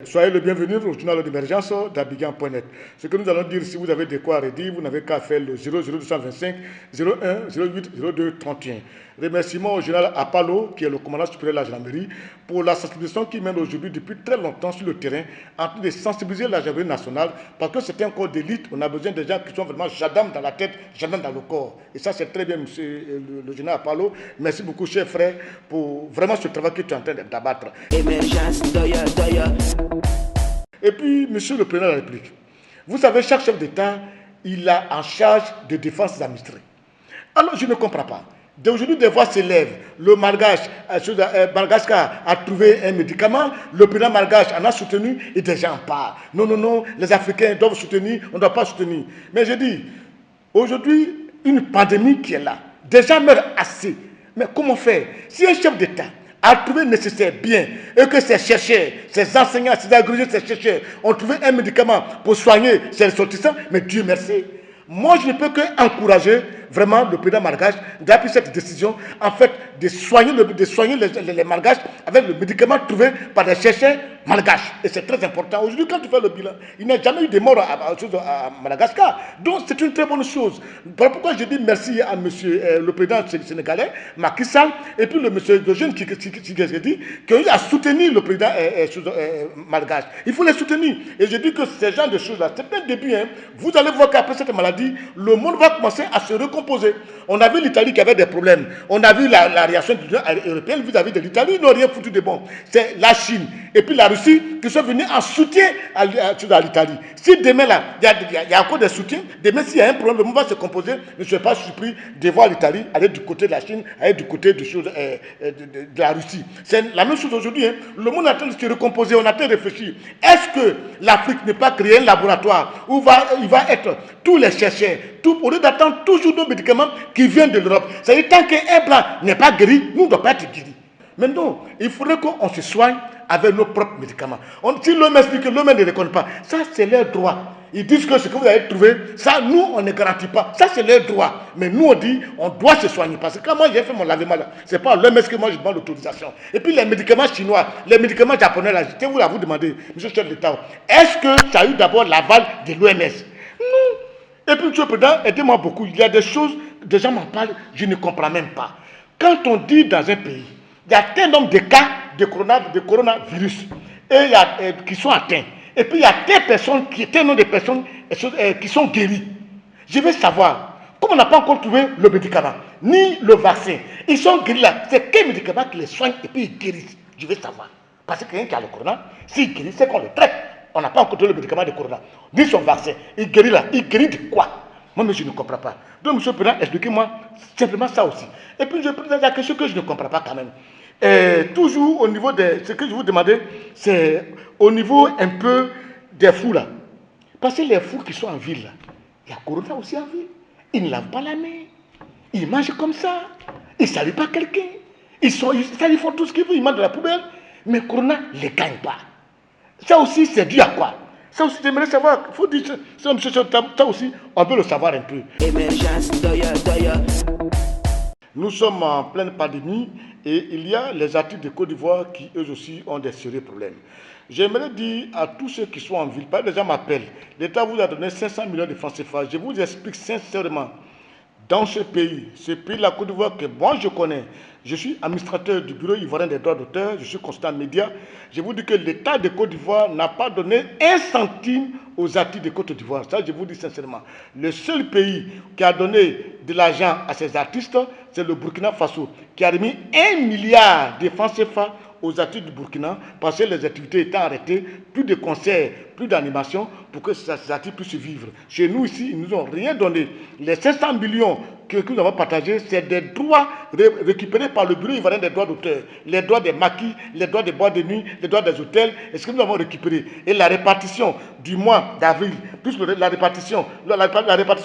Soyez le bienvenu au journal d'émergence d'Abidjan.net. Ce que nous allons dire, si vous avez de quoi redire, vous n'avez qu'à faire le 00225 01 08 02 31. Remerciements au général Apalo, qui est le commandant supérieur de la gendarmerie, pour la sensibilisation qu'il mène aujourd'hui depuis très longtemps sur le terrain, en train de sensibiliser la gendarmerie nationale, parce que c'est un corps d'élite. On a besoin de gens qui sont vraiment gendarmes dans la tête, gendarmes dans le corps. Et ça, c'est très bien, monsieur le général Apalo. Merci beaucoup, cher frère, pour vraiment ce travail que tu es en train d'abattre. Et puis, monsieur le président de la République, vous savez, chaque chef d'État, il a en charge de défense ses administrés. Alors, je ne comprends pas. D'aujourd'hui, des voix s'élèvent. Le Madagascar a trouvé un médicament, le président Malgache en a soutenu et des gens en parlent. Non, non, non, les Africains doivent soutenir, on ne doit pas soutenir. Mais je dis, aujourd'hui, une pandémie qui est là, des gens meurent assez. Mais comment faire? Si un chef d'État a trouvé nécessaire bien et que ses chercheurs, ses enseignants, ses agrégés, ses chercheurs ont trouvé un médicament pour soigner ses ressortissants, mais Dieu merci. Moi, je ne peux qu'encourager vraiment le président malgache d'appuyer cette décision, en fait, de soigner les malgaches avec le médicament trouvé par des chercheurs malgaches. Et c'est très important. Aujourd'hui, quand tu fais le bilan, il n'y a jamais eu de mort à Madagascar. Donc, c'est une très bonne chose. Voilà pourquoi je dis merci à monsieur le président sénégalais, Macky Sall, et puis le monsieur de jeune qui a soutenu le président malgache. Il faut les soutenir. Et je dis que ces genres de choses-là, c'est un début. Hein. Vous allez voir qu'après cette maladie, le monde va commencer à se recomposer. On a vu l'Italie qui avait des problèmes. On a vu la réaction de l'Union européenne vis-à-vis de l'Italie. Ils n'ont rien foutu de bon. C'est la Chine et puis la Russie qui sont venus en soutien à l'Italie. Si demain, là, il y a encore des soutiens, demain, s'il y a un problème, le monde va se composer. Je ne suis pas surpris de voir l'Italie aller du côté de la Chine, aller du côté de la Russie. C'est la même chose aujourd'hui. Hein. Le monde est en train de se recomposer. On est en train de réfléchir. Est-ce que l'Afrique n'est pas créer un laboratoire où il va être tous les chercheurs, au lieu d'attendre toujours nos médicaments qui viennent de l'Europe? C'est-à-dire, tant qu'un blanc n'est pas guéri, nous ne devons pas être guéris. Mais non, il faudrait qu'on se soigne avec nos propres médicaments. Si l'homme explique que l'homme ne reconnaît pas, ça c'est leur droit. Ils disent que ce que vous avez trouvé, ça nous on ne garantit pas. Ça c'est leur droit. Mais nous on dit on doit se soigner. Parce que quand moi j'ai fait mon lavement là, c'est pas l'OMS que moi je demande l'autorisation. Et puis les médicaments chinois, les médicaments japonais là, je vous demander, monsieur le chef d'État, est-ce que ça a eu d'abord l'aval de l'OMS? Non. Et puis monsieur le président, aidez-moi beaucoup. Il y a des choses, des gens m'en parlent, je ne comprends même pas. Quand on dit dans un pays, il y a tel nombre de cas de coronavirus qui sont atteints. Et puis il y a tel nombre de personnes qui sont guéries. Je veux savoir, comme on n'a pas encore trouvé le médicament, ni le vaccin, ils sont guéris là. C'est quel médicament qui les soigne et puis ils guérissent? Je veux savoir. Parce que quelqu'un qui a le corona, s'il guérit, c'est qu'on le traite. On n'a pas encore trouvé le médicament de corona, ni son vaccin. Il guérit là. Il guérit de quoi? Moi, mais je ne comprends pas. Donc, monsieur le président, expliquez-moi simplement ça aussi. Et puis, je pose la question que je ne comprends pas quand même. Toujours au niveau de ce que je vous demandais, c'est au niveau un peu des fous là. Parce que les fous qui sont en ville là, il y a corona aussi en ville. Ils ne lavent pas la main. Ils mangent comme ça. Ils ne saluent pas quelqu'un. Ils font tout ce qu'ils veulent. Ils mangent de la poubelle. Mais corona ne les gagne pas. Ça aussi, c'est dû à quoi? Ça aussi, j'aimerais savoir. Il faut dire ça aussi, on peut le savoir un peu. Nous sommes en pleine pandémie et il y a les artistes de Côte d'Ivoire qui, eux aussi, ont des sérieux problèmes. J'aimerais dire à tous ceux qui sont en ville, pas des gens m'appellent, l'État vous a donné 500 millions de francs CFA. Je vous explique sincèrement, dans ce pays, la Côte d'Ivoire que moi je connais, je suis administrateur du bureau ivoirien des droits d'auteur, je suis consultant média. Je vous dis que l'État de Côte d'Ivoire n'a pas donné un centime aux artistes de Côte d'Ivoire. Ça, je vous dis sincèrement. Le seul pays qui a donné de l'argent à ces artistes, c'est le Burkina Faso, qui a remis 1 milliard de francs CFA aux artistes du Burkina, parce que les activités étaient arrêtées, plus de concerts, plus d'animation, pour que ces artistes puissent vivre. Chez nous ici, ils ne nous ont rien donné. Les 500 millions que nous avons partagés, c'est des droits récupérés par le Bureau ivoirien des droits d'auteur. Les droits des maquis, les droits des boîtes de nuit, les droits des hôtels, et ce que nous avons récupéré. Et la répartition du mois d'avril, plus la répartition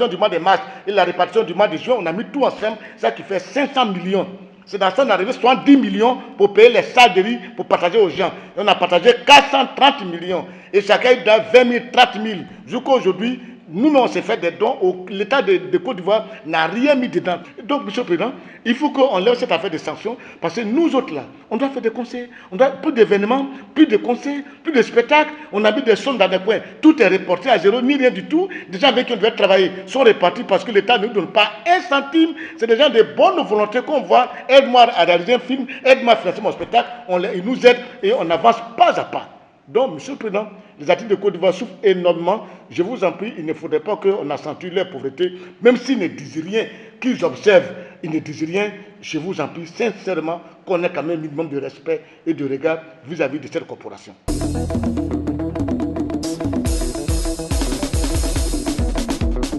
du mois de mars et la répartition du mois de juin, on a mis tout ensemble, ça qui fait 500 millions. C'est dans ça qu'on a arrivé 70 millions pour payer les salles de riz pour partager aux gens. Et on a partagé 430 millions. Et chacun a eu dans 20 000, 30 000. Jusqu'à aujourd'hui, Nous-mêmes, on s'est fait des dons. L'État de Côte d'Ivoire n'a rien mis dedans. Donc, Monsieur le Président, il faut qu'on lève cette affaire de sanctions parce que nous autres, là, on doit faire des conseils. On doit plus d'événements, plus de conseils, plus de spectacles. On a mis des sommes dans des coins. Tout est reporté à zéro, ni rien du tout. Des gens avec qui on devait travailler sont répartis parce que l'État ne nous donne pas un centime. C'est des gens de bonne volonté qu'on voit. Aide-moi à réaliser un film, aide-moi à financer mon spectacle. Ils nous aident et on avance pas à pas. Donc, Monsieur le Président, les artistes de Côte d'Ivoire souffrent énormément. Je vous en prie, il ne faudrait pas qu'on accentue leur pauvreté, même s'ils ne disent rien, qu'ils observent, ils ne disent rien. Je vous en prie sincèrement qu'on ait quand même un minimum de respect et de regard vis-à-vis de cette corporation.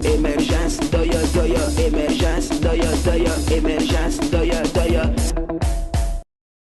Émergence, doya, émergence, doya, émergence, doya.